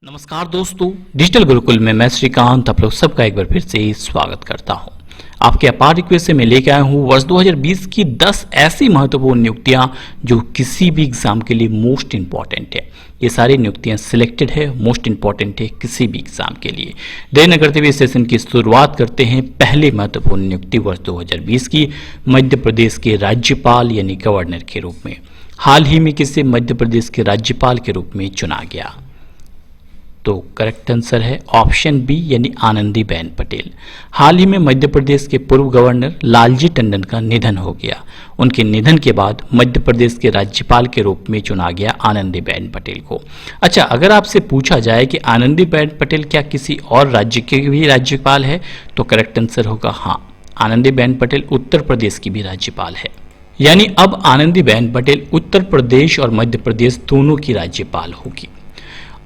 नमस्कार दोस्तों, डिजिटल गुरुकुल में मैं श्रीकांत आप लोग सबका एक बार फिर से स्वागत करता हूं। आपके अपार रिक्वेस्ट से मैं लेके आया हूं वर्ष 2020 की 10 ऐसी महत्वपूर्ण नियुक्तियां जो किसी भी एग्जाम के लिए मोस्ट इंपॉर्टेंट है। ये सारी नियुक्तियां सिलेक्टेड है, मोस्ट इंपॉर्टेंट है किसी भी एग्जाम के लिए। देर न करते हुए सेशन की शुरुआत करते हैं। पहली महत्वपूर्ण नियुक्ति वर्ष 2020 की मध्य प्रदेश के राज्यपाल यानी गवर्नर के रूप में। हाल ही में किसे मध्य प्रदेश के राज्यपाल के रूप में चुना गया? तो करेक्ट आंसर है ऑप्शन बी यानी आनंदीबेन पटेल। हाल ही में मध्य प्रदेश के पूर्व गवर्नर लालजी टंडन का निधन हो गया। उनके निधन के बाद मध्य प्रदेश के राज्यपाल के रूप में चुना गया आनंदीबेन पटेल को। अच्छा, अगर आपसे पूछा जाए कि आनंदीबेन पटेल क्या किसी और राज्य के भी राज्यपाल है, तो करेक्ट आंसर होगा हाँ, आनंदीबेन पटेल उत्तर प्रदेश की भी राज्यपाल है। यानी अब आनंदीबेन पटेल उत्तर प्रदेश और मध्य प्रदेश दोनों की राज्यपाल होगी।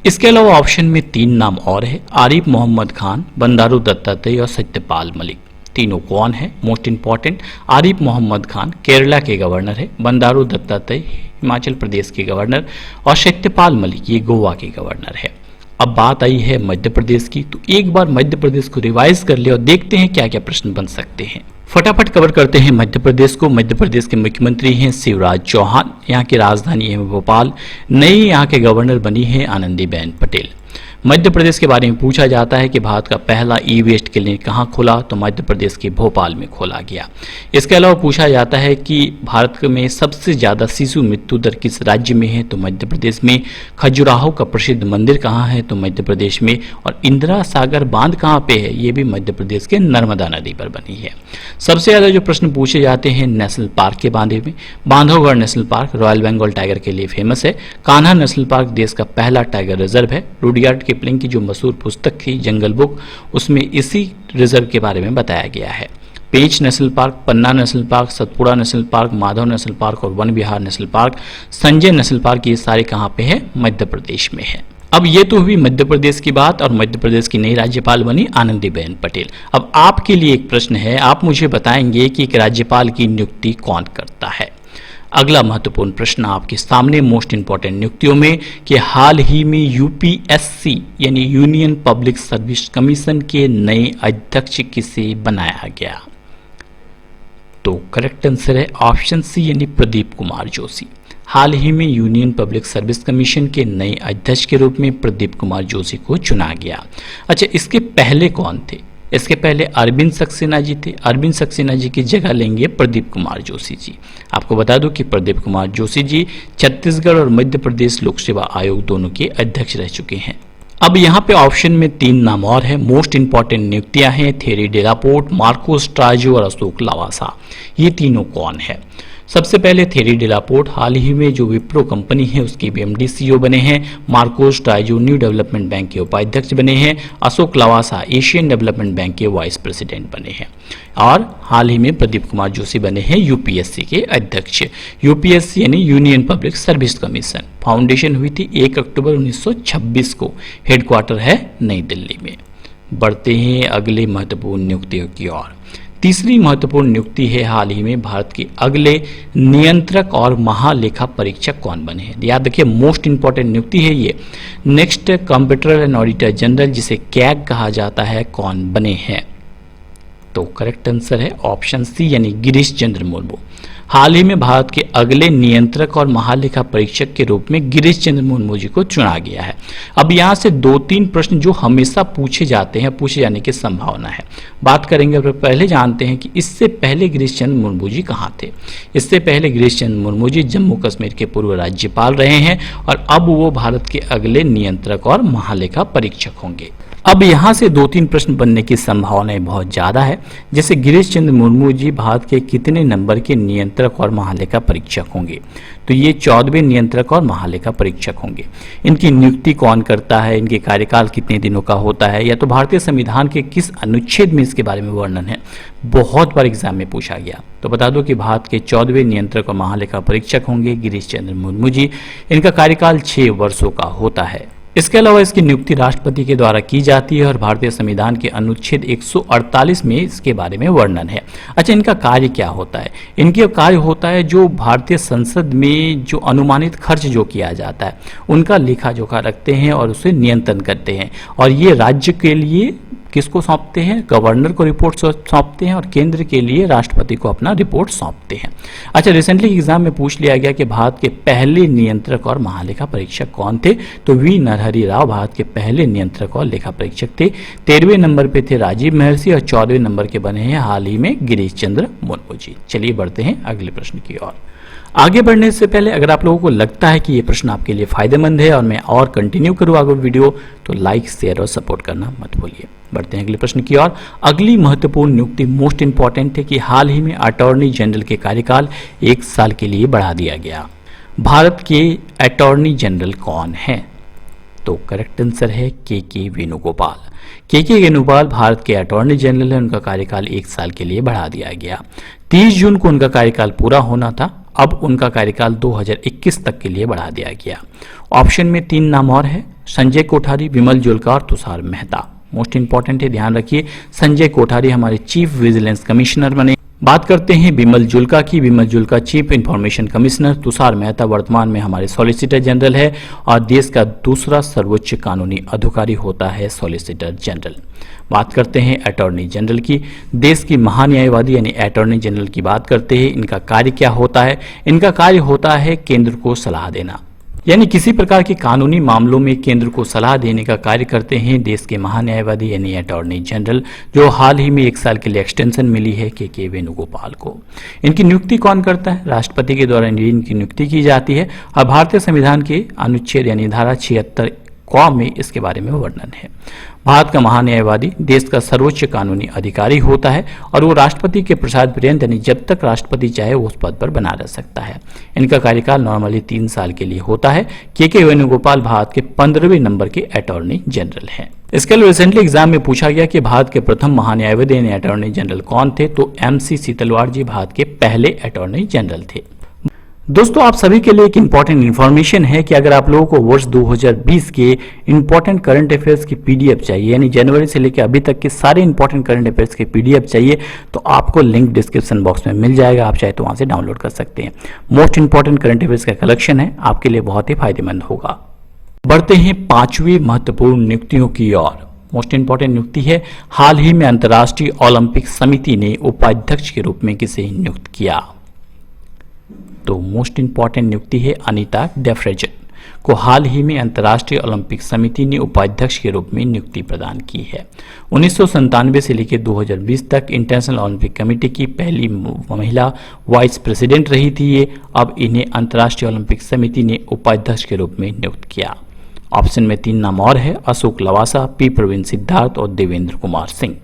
इसके अलावा ऑप्शन में 3 नाम और है, आरिफ मोहम्मद खान, बंडारू दत्तात्रेय और सत्यपाल मलिक। तीनों कौन है? मोस्ट इंपॉर्टेंट, आरिफ मोहम्मद खान केरला के गवर्नर है, बंडारू दत्तात्रेय हिमाचल प्रदेश के गवर्नर और सत्यपाल मलिक ये गोवा के गवर्नर है। अब बात आई है मध्य प्रदेश की, तो एक बार मध्य प्रदेश को रिवाइज कर ले और देखते हैं क्या क्या प्रश्न बन सकते हैं। फटाफट कवर करते हैं मध्य प्रदेश को। मध्य प्रदेश के मुख्यमंत्री हैं शिवराज चौहान, यहाँ की राजधानी है भोपाल, नई यहाँ के गवर्नर बनी है आनंदीबेन पटेल। मध्य प्रदेश के बारे में पूछा जाता है कि भारत का पहला ई वेस्ट क्लिनिक कहाँ खुला, तो मध्य प्रदेश के भोपाल में खोला गया। इसके अलावा पूछा जाता है कि भारत में सबसे ज़्यादा शिशु मृत्यु दर किस राज्य में है, तो मध्य प्रदेश में। खजुराहो का प्रसिद्ध मंदिर कहाँ है, तो मध्य प्रदेश में। और इंदिरा सागर बांध कहाँ पे है, ये भी मध्य प्रदेश के नर्मदा नदी पर बनी है। सबसे ज़्यादा जो प्रश्न पूछे जाते हैं नेशनल पार्क के बारे में। Bandhavgarh national park royal Bengal tiger के लिए फेमस है। कान्हा नेशनल पार्क देश का पहला टाइगर रिजर्व है। रुडयार्ड किपलिंग की जो मशहूर पुस्तक थी जंगल बुक, उसमें इसी रिजर्व के बारे में बताया गया है। Pench National Park, Panna National Park, Satpura National Park, Madhav National Park और Van Vihar National Park, Sanjay National Park, ये सारे कहाँ पे है? मध्य प्रदेश में है। अब ये तो हुई मध्य प्रदेश की बात और मध्य प्रदेश की नई राज्यपाल बनी आनंदीबेन पटेल। अब आपके लिए एक प्रश्न है, आप मुझे बताएंगे कि एक राज्यपाल की नियुक्ति कौन करता है। अगला महत्वपूर्ण प्रश्न आपके सामने मोस्ट इंपॉर्टेंट नियुक्तियों में कि हाल ही में यूपीएससी यानी यूनियन पब्लिक सर्विस कमीशन के नए अध्यक्ष किसे बनाया गया, तो करेक्ट आंसर है ऑप्शन सी यानी प्रदीप कुमार जोशी। हाल ही में यूनियन पब्लिक सर्विस कमीशन के नए अध्यक्ष के रूप में प्रदीप कुमार जोशी को चुना गया। अच्छा, इसके पहले कौन थे? इसके पहले अरविंद सक्सेना जी थे। अरविंद सक्सेना जी की जगह लेंगे प्रदीप कुमार जोशी जी। आपको बता दूं कि प्रदीप कुमार जोशी जी छत्तीसगढ़ और मध्य प्रदेश लोक सेवा आयोग दोनों के अध्यक्ष रह चुके हैं। अब यहाँ पे ऑप्शन में 3 नाम और है, मोस्ट इंपॉर्टेंट नियुक्तियां हैं, थेरी डेलापोर्ट, मार्को स्ट्राजो और अशोक लावासा। ये तीनों कौन है? सबसे पहले थेरी डेलापोर्ट हाल ही में जो विप्रो कंपनी है उसके बीएमडी सीईओ बने हैं। मार्को स्ट्राजो न्यू डेवलपमेंट बैंक के उपाध्यक्ष बने हैं। Ashok Lavasa Asian development bank के वाइस प्रेसिडेंट बने हैं। और हाल ही में प्रदीप कुमार जोशी बने हैं यूपीएससी के अध्यक्ष। यूपीएससी यानी union public service commission, foundation हुई थी 1 अक्टूबर 1926 को, हेडक्वार्टर है नई दिल्ली में। बढ़ते हैं अगले महत्वपूर्ण नियुक्तियों की ओर। तीसरी महत्वपूर्ण नियुक्ति है हाल ही में भारत के अगले नियंत्रक और महालेखा परीक्षक कौन बने हैं। याद रखिए मोस्ट इंपॉर्टेंट नियुक्ति है ये। Next comptroller and auditor general जिसे कैग कहा जाता है, कौन बने हैं, तो करेक्ट आंसर है ऑप्शन सी यानी गिरीश चंद्र मुर्मू। हाल ही में भारत के अगले नियंत्रक और महालेखा परीक्षक के रूप में गिरीश चंद्र मुर्मू जी को चुना गया है। अब यहाँ से 2-3 प्रश्न जो हमेशा पूछे जाते हैं, पूछे जाने की संभावना है। बात करेंगे, पहले जानते हैं कि इससे पहले गिरीश चंद्र मुर्मू जी कहाँ थे। इससे पहले गिरीश चंद्र मुर्मू जी जम्मू कश्मीर के पूर्व राज्यपाल रहे हैं और अब वो भारत के अगले नियंत्रक और महालेखा परीक्षक होंगे। अब यहाँ से 2-3 प्रश्न बनने की संभावनाएं बहुत ज़्यादा है। जैसे गिरीश चंद्र मुर्मू जी भारत के कितने नंबर के नियंत्रक और महालेखा परीक्षक होंगे, तो ये 14वें नियंत्रक और महालेखा परीक्षक होंगे। इनकी नियुक्ति कौन करता है, इनके कार्यकाल कितने दिनों का होता है, या तो भारतीय संविधान के किस अनुच्छेद में इसके बारे में वर्णन है, बहुत बार एग्जाम में पूछा गया। तो बता दो कि भारत के 14वें नियंत्रक और महालेखा परीक्षक होंगे गिरीश चंद्र मुर्मू जी। इनका कार्यकाल 6 वर्षों का होता है। इसके अलावा इसकी नियुक्ति राष्ट्रपति के द्वारा की जाती है और भारतीय संविधान के अनुच्छेद 148 में इसके बारे में वर्णन है। अच्छा, इनका कार्य क्या होता है? इनका कार्य होता है जो भारतीय संसद में जो अनुमानित खर्च जो किया जाता है उनका लेखा जोखा रखते हैं और उसे नियंत्रण करते हैं, और ये राज्य के लिए किसको सौंपते हैं? गवर्नर को रिपोर्ट सौंपते हैं, और केंद्र के लिए राष्ट्रपति को अपना रिपोर्ट सौंपते हैं। अच्छा, रिसेंटली एग्जाम में पूछ लिया गया कि भारत के पहले नियंत्रक और महालेखा परीक्षक कौन थे? तो वी नरहरि राव भारत के पहले नियंत्रक और लेखा परीक्षक थे। 13वें नंबर पे थे राजीव महर्षि, और 14वें नंबर के बने हैं हाल ही में गिरीश चंद्र मुर्मू जी। चलिए बढ़ते हैं अगले प्रश्न की ओर। आगे बढ़ने से पहले अगर आप लोगों को लगता है कि ये प्रश्न आपके लिए फायदेमंद है और मैं और कंटिन्यू करूँ आगे वीडियो, तो लाइक, शेयर और सपोर्ट करना मत भूलिए। बढ़ते हैं अगले प्रश्न की ओर। अगली महत्वपूर्ण नियुक्ति मोस्ट इंपॉर्टेंट है कि हाल ही में अटॉर्नी जनरल के कार्यकाल 1 साल के लिए बढ़ा दिया गया। भारत के अटॉर्नी जनरल कौन है? तो करेक्ट आंसर है के वेणुगोपाल। के वेणुगोपाल भारत के अटॉर्नी जनरल है। उनका कार्यकाल 1 साल के लिए बढ़ा दिया गया। 30 जून को उनका कार्यकाल पूरा होना था, अब उनका कार्यकाल 2021 तक के लिए बढ़ा दिया गया। ऑप्शन में 3 नाम और है, संजय कोठारी, विमल जुल्का और तुषार मेहता। मोस्ट इंपॉर्टेंट है, ध्यान रखिए, संजय कोठारी हमारे चीफ विजिलेंस कमिश्नर बने। बात करते हैं विमल जुल्का की। Vimal Julka chief information commissioner. Tushar Mehta वर्तमान में हमारे सॉलिसिटर जनरल है और देश का दूसरा सर्वोच्च कानूनी अधिकारी होता है सॉलिसिटर जनरल। बात करते हैं अटॉर्नी जनरल की। देश की महान्यायवादी यानी अटॉर्नी जनरल की बात करते हैं। इनका कार्य क्या होता है? इनका कार्य होता है केंद्र को सलाह देना, यानी किसी प्रकार के कानूनी मामलों में केंद्र को सलाह देने का कार्य करते हैं देश के महान्यायवादी यानी अटॉर्नी जनरल, जो हाल ही में 1 साल के लिए एक्सटेंशन मिली है के वेणुगोपाल को। इनकी नियुक्ति कौन करता है? राष्ट्रपति के द्वारा इनकी नियुक्ति की जाती है और भारतीय संविधान के अनुच्छेद यानी धारा 76 क में इसके बारे में वर्णन है। भारत का महान्यायवादी देश का सर्वोच्च कानूनी अधिकारी होता है और वो राष्ट्रपति के प्रसाद पर्यंत यानी जब तक राष्ट्रपति चाहे वो उस पद पर बना रह सकता है। इनका कार्यकाल नॉर्मली 3 साल के लिए होता है। के वेणुगोपाल भारत के 15वें नंबर के अटॉर्नी जनरल हैं। इसके अलावा रिसेंटली एग्जाम में पूछा गया कि भारत के प्रथम महान्यायवादी यानी अटॉर्नी जनरल कौन थे? तो MC सीतलवाड़ जी भारत के पहले अटॉर्नी जनरल थे। दोस्तों, आप सभी के लिए एक इंपॉर्टेंट इन्फॉर्मेशन है कि अगर आप लोगों को वर्ष 2020 के इंपॉर्टेंट करंट अफेयर्स की PDF चाहिए, यानी जनवरी से लेकर अभी तक के सारे इंपॉर्टेंट करंट अफेयर्स की PDF चाहिए, तो आपको लिंक डिस्क्रिप्शन बॉक्स में मिल जाएगा। आप चाहे तो वहां से डाउनलोड कर सकते हैं। मोस्ट इंपॉर्टेंट करंट अफेयर्स का कलेक्शन है, आपके लिए बहुत ही फायदेमंद होगा। बढ़ते हैं 5वीं महत्वपूर्ण नियुक्तियों की ओर। मोस्ट इंपॉर्टेंट नियुक्ति है, हाल ही में अंतर्राष्ट्रीय ओलंपिक समिति ने उपाध्यक्ष के रूप में किसे नियुक्त किया? तो मोस्ट इंपॉर्टेंट नियुक्ति है अनीता डेफ्रेजन को हाल ही में अंतर्राष्ट्रीय ओलंपिक समिति ने उपाध्यक्ष के रूप में नियुक्ति प्रदान की है। 1997 से लेकर 2020 तक इंटरनेशनल ओलंपिक कमेटी की पहली महिला वाइस प्रेसिडेंट रही थी ये। अब इन्हें अंतर्राष्ट्रीय ओलंपिक समिति ने उपाध्यक्ष के रूप में नियुक्त किया। ऑप्शन में 3 नाम और है, अशोक लवासा, पी प्रवीण सिद्धार्थ और देवेंद्र कुमार सिंह।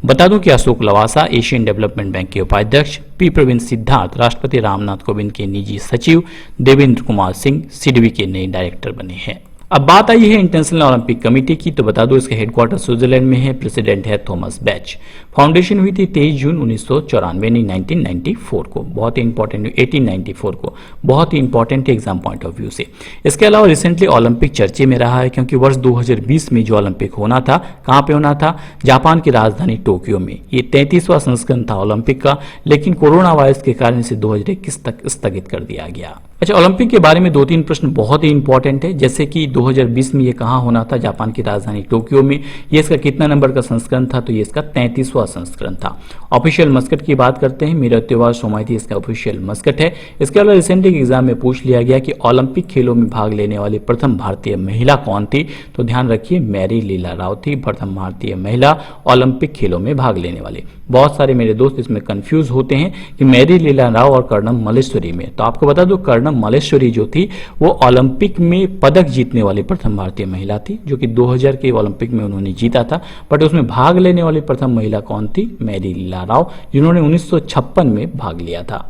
बता दूं कि Ashok Lavasa Asian development bank के उपाध्यक्ष, पी प्रवीण सिद्धार्थ राष्ट्रपति रामनाथ कोविंद के निजी सचिव, देवेंद्र कुमार सिंह सिडबी के नए डायरेक्टर बने हैं। अब बात आई है इंटरनेशनल ओलंपिक कमेटी की, तो बता दो इसके हेडक्वार्टर स्विट्जरलैंड में है। प्रेसिडेंट है थॉमस बैच। फाउंडेशन हुई थी 23 जून 1994 1994 को, बहुत ही इंपॉर्टेंट 1894 को, बहुत ही important exam point of view से। इसके अलावा रिसेंटली ओलंपिक चर्चे में रहा है क्योंकि वर्ष 2020 में जो ओलंपिक होना था, कहाँ पे होना था? जापान की राजधानी टोक्यो में। ये 33वां संस्करण था ओलंपिक का, लेकिन कोरोना वायरस के कारण इसे 2021 तक स्थगित कर दिया गया। अच्छा, ओलंपिक के बारे में 2-3 प्रश्न बहुत ही इंपॉर्टेंट है, जैसे कि 2020 में ये कहाँ होना था? जापान की राजधानी टोक्यो में। ये इसका कितना नंबर का संस्करण था? तो ये इसका 33वां संस्करण था। ऑफिशियल मस्कट की बात करते हैं, मेरा त्योहार सोमाइती इसका ऑफिशियल मस्कट है। इसके अलावा रिसेंटली एग्जाम में पूछ लिया गया कि ओलंपिक खेलों में भाग लेने वाली प्रथम भारतीय महिला कौन थी? तो ध्यान रखिए, मैरी लीला राव थी प्रथम भारतीय महिला ओलंपिक खेलों में भाग लेने वाले। बहुत सारे मेरे दोस्त इसमें कंफ्यूज होते हैं कि मैरी लीला राव और कर्णम मल्लेश्वरी में। तो आपको बता दो, कर्णम मल्लेश्वरी जो थी वो ओलंपिक में पदक जीतने वाली प्रथम भारतीय महिला थी, जो कि 2000 के ओलंपिक में उन्होंने जीता था। बट उसमें भाग लेने वाली प्रथम महिला कौन थी? मैरी लीला राव, जिन्होंने 1956 में भाग लिया था।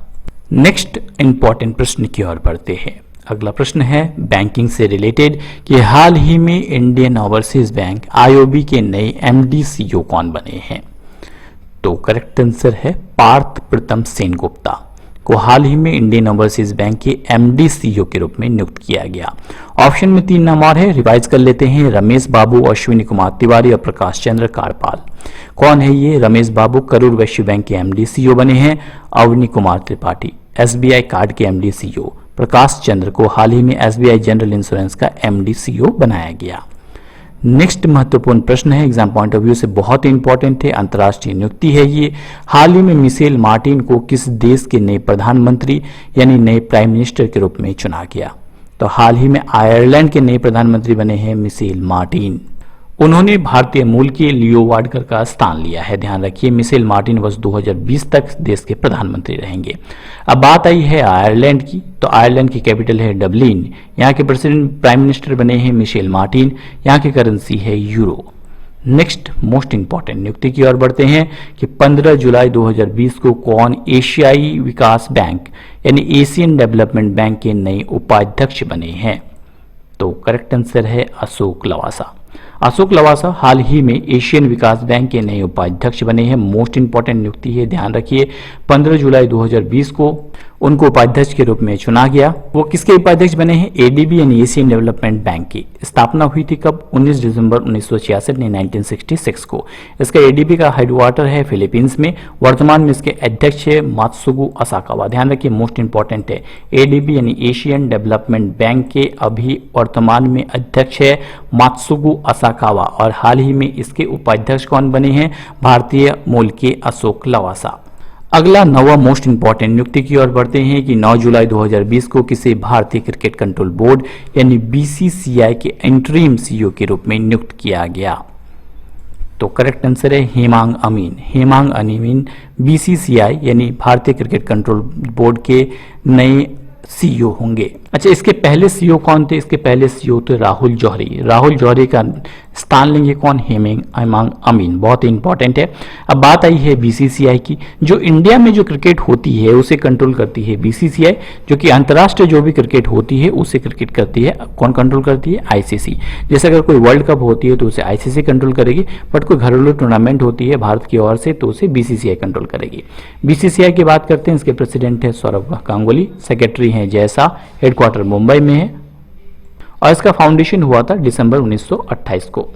नेक्स्ट इंपॉर्टेंट प्रश्न की ओर बढ़ते हैं। अगला प्रश्न है बैंकिंग से रिलेटेड कि हाल ही में इंडियन ओवरसीज बैंक IOB के नए MD CEO कौन बने हैं? तो करेक्ट आंसर है पार्थ प्रथम सेनगुप्ता। को हाल ही में इंडियन ओवरसीज बैंक के एमडी सीईओ के रूप में नियुक्त किया गया। ऑप्शन में 3 नाम और है, रिवाइज कर लेते हैं। रमेश बाबू, अश्विनी कुमार तिवारी और प्रकाश चंद्र कारपाल। कौन है ये? रमेश बाबू करूर वैश्य बैंक के एमडी सीईओ बने हैं। अवनी कुमार त्रिपाठी एसबीआई कार्ड के एमडी सीईओ। प्रकाश चंद्र को हाल ही में एसबीआई जनरल इंश्योरेंस का एमडी सीईओ बनाया गया। नेक्स्ट महत्वपूर्ण प्रश्न है, एग्जाम पॉइंट ऑफ व्यू से बहुत इंपॉर्टेंट है, अंतर्राष्ट्रीय नियुक्ति है ये। हाल ही में मिशेल मार्टिन को किस देश के नए प्रधानमंत्री यानी नए प्राइम मिनिस्टर के रूप में चुना गया? तो हाल ही में आयरलैंड के नए प्रधानमंत्री बने हैं मिशेल मार्टिन। उन्होंने भारतीय मूल के लियो वाडकर का स्थान लिया है। ध्यान रखिए, मिशेल मार्टिन वर्ष 2020 तक देश के प्रधानमंत्री रहेंगे। अब बात आई है आयरलैंड की, तो आयरलैंड की कैपिटल है डबलिन। यहाँ के प्रेसिडेंट प्राइम मिनिस्टर बने हैं मिशेल मार्टिन। यहाँ की करेंसी है यूरो। नेक्स्ट मोस्ट इंपॉर्टेंट नियुक्ति की ओर बढ़ते हैं कि 15 जुलाई 2020 को कौन एशियाई विकास बैंक यानी एशियन डेवलपमेंट बैंक के नए उपाध्यक्ष बने हैं? तो करेक्ट आंसर है अशोक लवासा। अशोक लवासा हाल ही में एशियन विकास बैंक के नए उपाध्यक्ष बने हैं। मोस्ट इंपॉर्टेंट नियुक्ति है, ध्यान रखिए। 15 जुलाई 2020 को उनको उपाध्यक्ष के रूप में चुना गया। वो किसके उपाध्यक्ष बने हैं? एडीबी यानी एशियन डेवलपमेंट बैंक की। स्थापना हुई थी कब? 19 दिसंबर 1966 ने 1966 को। इसका एडीबी का हेडक्वार्टर है फिलीपींस में। वर्तमान में इसके अध्यक्ष है मात्सुगु असाकावा। ध्यान रखिए, मोस्ट इंपॉर्टेंट है। एडीबी यानी एशियन डेवलपमेंट बैंक के अभी वर्तमान में अध्यक्ष है मात्सुगु असाकावा और हाल ही में इसके उपाध्यक्ष कौन बने हैं? भारतीय मूल के अशोक लवासा। अगला नवा मोस्ट इंपॉर्टेंट नियुक्ति की ओर बढ़ते हैं कि 9 जुलाई 2020 को किसे भारतीय क्रिकेट कंट्रोल बोर्ड यानी बीसीसीआई के इंटरिम सीईओ के रूप में नियुक्त किया गया? तो करेक्ट आंसर है हेमांग अमीन। हेमांग अमीन बीसीसीआई यानी भारतीय क्रिकेट कंट्रोल बोर्ड के नए सीईओ होंगे। अच्छा, इसके पहले सीईओ कौन थे? इसके पहले सीईओ थे राहुल जौहरी। राहुल जौहरी का स्थान लेंगे कौन? हेमांग अमीन। बहुत ही इंपॉर्टेंट है। अब बात आई है बीसीसीआई की। जो इंडिया में जो क्रिकेट होती है उसे कंट्रोल करती है बीसीसीआई, जो कि अंतर्राष्ट्रीय जो भी क्रिकेट होती है उसे क्रिकेट करती है कौन कंट्रोल करती है? आईसीसी। जैसे अगर कोई वर्ल्ड कप होती है तो उसे आईसीसी कंट्रोल करेगी, बट कोई घरेलू टूर्नामेंट होती है भारत की ओर से तो उसे बीसीसीआई कंट्रोल करेगी। बीसीसीआई की बात करते हैं, इसके प्रेसिडेंट है सौरभ गांगुली, सेक्रेटरी है जय शाह, हेडक्वार्टर मुंबई में है और इसका फाउंडेशन हुआ था दिसंबर 1928 को।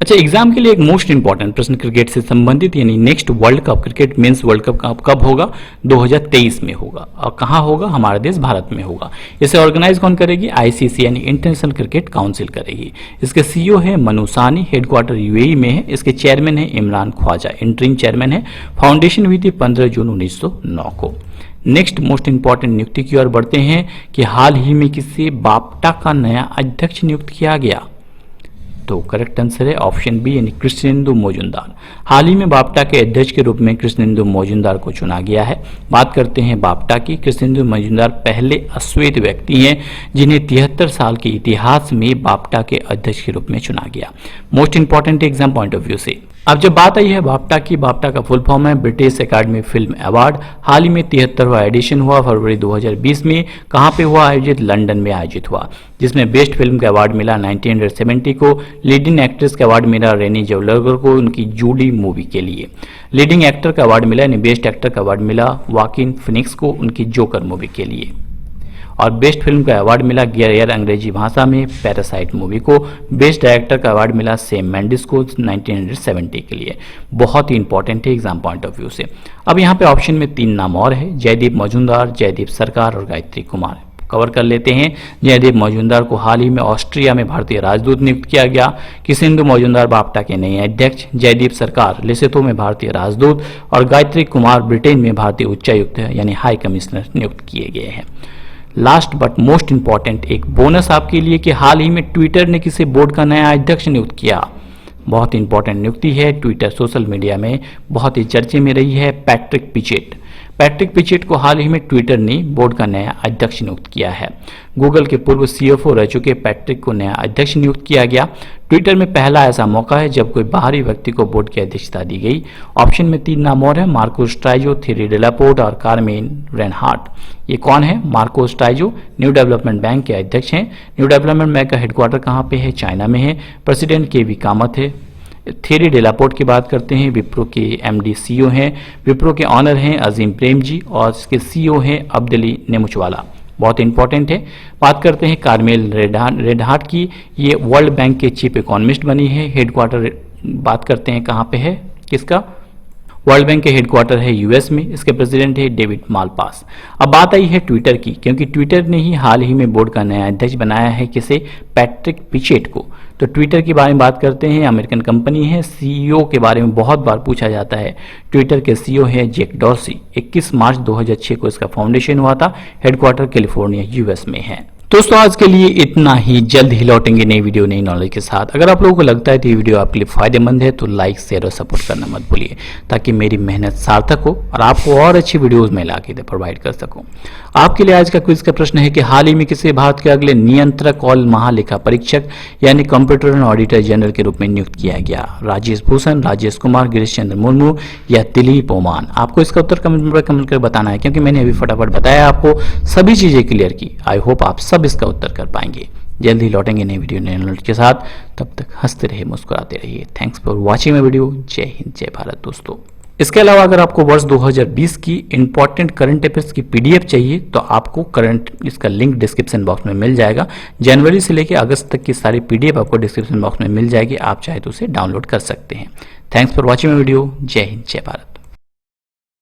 अच्छा, एग्जाम के लिए एक मोस्ट इंपॉर्टेंट प्रश्न क्रिकेट से संबंधित यानी next world cup cricket mains world cup कब होगा? 2023 में होगा। और कहाँ होगा? हमारे देश भारत में होगा। इसे ऑर्गेनाइज कौन करेगी? आईसीसी यानी इंटरनेशनल क्रिकेट काउंसिल करेगी। इसके सीईओ है मनु सानी, हेडक्वार्टर यूएई में है। इसके चेयरमैन है इमरान ख्वाजा, इंटरिम चेयरमैन है। फाउंडेशन हुई थी 15 जून 1909 को। नेक्स्ट मोस्ट इंपॉर्टेंट नियुक्ति की ओर बढ़ते हैं कि हाल ही में किसे बाप्टा का नया अध्यक्ष नियुक्त किया गया? तो करेक्ट आंसर है ऑप्शन बी यानी कृष्णेंदु मजूमदार। हाल ही में बाप्टा के अध्यक्ष के रूप में कृष्णेंदु मजूमदार को चुना गया है। बात करते हैं बाप्टा की। कृष्णेंदु मजूमदार पहले अश्वेत व्यक्ति हैं जिन्हें 73 साल के इतिहास में बाप्टा के अध्यक्ष के रूप में चुना गया। Most important exam point of view से। अब जब बात आई है बाप्टा की, बाप्टा का फुल फॉर्म है ब्रिटिश एकेडमी फिल्म अवार्ड। हाल ही में 73वां एडिशन हुआ फरवरी 2020 में। कहाँ पे हुआ आयोजित? लंदन में आयोजित हुआ, जिसमें बेस्ट फिल्म का अवार्ड मिला 1970 को। लीडिंग एक्ट्रेस का अवार्ड मिला रेनी जेवलगर को उनकी जूडी मूवी के लिए। लीडिंग एक्टर का अवार्ड मिला यानी बेस्ट एक्टर का अवार्ड मिला वाकिन फिनिक्स को उनकी जोकर मूवी के लिए। और बेस्ट फिल्म का अवार्ड मिला गियर अंग्रेजी भाषा में पैरासाइट मूवी को। बेस्ट डायरेक्टर का अवार्ड मिला सैम मेंडिस को 1970 के लिए। बहुत ही इंपॉर्टेंट है एग्जाम पॉइंट ऑफ व्यू से। अब यहाँ पे ऑप्शन में 3 नाम और है, जयदीप मजूमदार, जयदीप सरकार और गायत्री कुमार। कवर कर लेते हैं। जयदीप मजूमदार को हाल ही में ऑस्ट्रिया में भारतीय राजदूत नियुक्त किया गया। कृष्णेंदु मजूमदार बाप्टा के नए अध्यक्ष, जयदीप सरकार लेसोथो में भारतीय राजदूत और गायत्री कुमार ब्रिटेन में भारतीय उच्चायुक्त यानी हाई कमिश्नर नियुक्त किए गए हैं। लास्ट बट मोस्ट इंपॉर्टेंट एक बोनस आपके लिए कि हाल ही में ट्विटर ने किसी बोर्ड का नया अध्यक्ष नियुक्त किया। बहुत इंपॉर्टेंट नियुक्ति है। ट्विटर सोशल मीडिया में बहुत ही चर्चे में रही है। पैट्रिक पिचेट। पैट्रिक पिचेट को हाल ही में ट्विटर ने बोर्ड का नया अध्यक्ष नियुक्त किया है। गूगल के पूर्व सीएफओ रह चुके पैट्रिक को नया अध्यक्ष नियुक्त किया गया। ट्विटर में पहला ऐसा मौका है जब कोई बाहरी व्यक्ति को बोर्ड की अध्यक्षता दी गई। ऑप्शन में 3 नाम और है, मार्को स्ट्राइजो, थीरी डेलापोर्ट और कार्मेन रेनहार्ट। ये कौन है? Marco Straizo new development bank के अध्यक्ष हैं। न्यू डेवलपमेंट बैंक का हेडक्वार्टर कहाँ पे है? चाइना में है। प्रेसिडेंट केवी कामत है। थेरी डेलापोर्ट की बात करते हैं, विप्रो के एमडी सीईओ हैं। विप्रो के ऑनर हैं अजीम प्रेम जी और इसके सीईओ हैं अब्दुली नेमुचवाला। बहुत इंपॉर्टेंट है। बात करते हैं कार्मेल रेडहार्ट की, ये वर्ल्ड बैंक के चीफ इकोनॉमिस्ट बनी है। हेडक्वार्टर बात करते हैं कहाँ पे है, किसका, वर्ल्ड बैंक के हेडक्वार्टर है यूएस में। इसके प्रेसिडेंट है डेविड मालपास। अब बात आई है ट्विटर की, क्योंकि ट्विटर ने ही हाल ही में बोर्ड का नया अध्यक्ष बनाया है, किसे, पैट्रिक पिचेट को। तो ट्विटर के बारे में बात करते हैं, अमेरिकन कंपनी है। सीईओ के बारे में बहुत बार पूछा जाता है। ट्विटर के सीईओ है जैक डॉर्सी। 21 मार्च 2006 को इसका फाउंडेशन हुआ था। हेडक्वार्टर कैलिफोर्निया यूएस में है। दोस्तों आज के लिए इतना ही, जल्द ही लौटेंगे नई वीडियो नई नॉलेज के साथ। अगर आप लोगों को लगता है कि ये वीडियो आपके लिए फायदेमंद है तो लाइक शेयर और सपोर्ट करना मत भूलिए, ताकि मेरी मेहनत सार्थक हो और आपको और अच्छी वीडियोस मैं ला के प्रोवाइड कर सकूं। आपके लिए आज का क्विज का प्रश्न है कि हाल ही में किसे भारत के अगले नियंत्रक और महालेखा परीक्षक यानी कंप्यूटर एंड ऑडिटर जनरल के रूप में नियुक्त किया गया, राजेश भूषण, राजेश कुमार, गिरीश चंद्र मुर्मू या दिलीप ओमान। आपको इसका उत्तर कमेंट कर बताना है, क्योंकि मैंने अभी फटाफट बताया आपको, सभी चीजें क्लियर की। आई होप आप सब इसका उत्तर कर पाएंगे। जल्द ही लौटेंगे नई वीडियो नए नॉलेज के साथ। तब तक हंसते रहिए, मुस्कुराते रहिए। Thanks for watching my video. जय हिंद, जय भारत दोस्तों। इसके अलावा अगर आपको वर्ष 2020 की इंपॉर्टेंट करंट अफेयर्स की पीडीएफ चाहिए तो आपको करंट इसका लिंक डिस्क्रिप्शन बॉक्स में मिल जाएगा। जनवरी से लेकर अगस्त तक की सारी पीडीएफ आपको डिस्क्रिप्शन बॉक्स में मिल जाएगी। आप चाहे तो उसे डाउनलोड कर सकते हैं। Thanks for watching my video. जय हिंद, जय भारत।